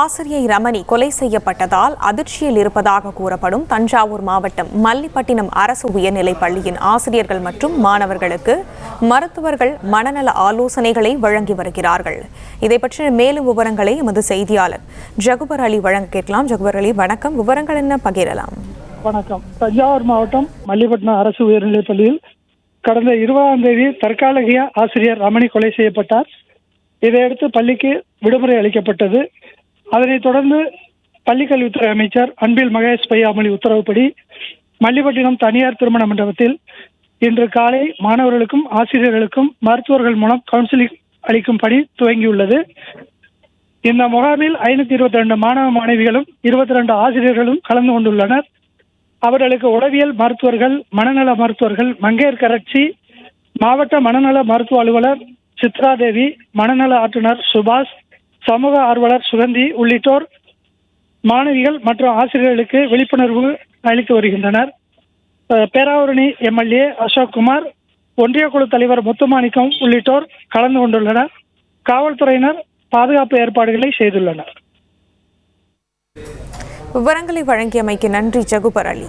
ஆசிரியை ரமணி கொலை செய்யப்பட்டதால் அதிர்ச்சியில் இருப்பதாக கூறப்படும் தஞ்சாவூர் மாவட்டம் மல்லிப்பட்டினம் அரசு உயர்நிலைப் பள்ளியின் ஆசிரியர்கள் மற்றும் மாணவர்களுக்கு மருத்துவர்கள் மனநல ஆலோசனைகளை வழங்கி வருகிறார்கள். இதை பற்றிய மேலும் விவரங்களை எமது செய்தியாளர் ஜகுபர் அலி வழங்க கேட்கலாம். ஜகுபர் அலி, வணக்கம். விவரங்கள் என்ன பகிரலாம்? வணக்கம். தஞ்சாவூர் மாவட்டம் மல்லிப்பட்டினம் அரசு உயர்நிலைப் பள்ளியில் கடந்த 20ஆம் தேதி தற்காலிக ஆசிரியர் ரமணி கொலை செய்யப்பட்டார். இதையடுத்து பள்ளிக்கு விடுமுறை அளிக்கப்பட்டது. அதனைத் தொடர்ந்து பள்ளிக்கல்வித்துறை அமைச்சர் அன்பில் மகேஷ் பொய்யாமொழி உத்தரவுப்படி மல்லிப்பட்டினம் தனியார் திருமண மண்டபத்தில் இன்று காலை மாணவர்களுக்கும் ஆசிரியர்களுக்கும் மருத்துவர்கள் மூலம் கவுன்சிலிங் அளிக்கும் பணி துவங்கியுள்ளது. இந்த முகாமில் 522 மாணவ மாணவிகளும் 22 ஆசிரியர்களும் கலந்து கொண்டுள்ளனர். அவர்களுக்கு உளவியல் மருத்துவர்கள், மனநல மருத்துவர்கள் மங்கையர்கரட்சி, மாவட்ட மனநல மருத்துவ அலுவலர் சித்ராதேவி, மனநல ஆற்றுநர் சுபாஷ், சமூக ஆர்வலர் சுகந்தி உள்ளிட்டோர் மாணவிகள் மற்றும் ஆசிரியர்களுக்கு விழிப்புணர்வு அளித்து வருகின்றனர். பேராவூரணி எம்எல்ஏ அசோக்குமார், ஒன்றிய குழு தலைவர் முத்துமாணிக்கம் உள்ளிட்டோர் கலந்து கொண்டுள்ளனர். காவல்துறையினர் பாதுகாப்பு ஏற்பாடுகளை செய்துள்ளனர். விவரங்களை வழங்கியமைக்கு நன்றி ஜகுபர் அலி.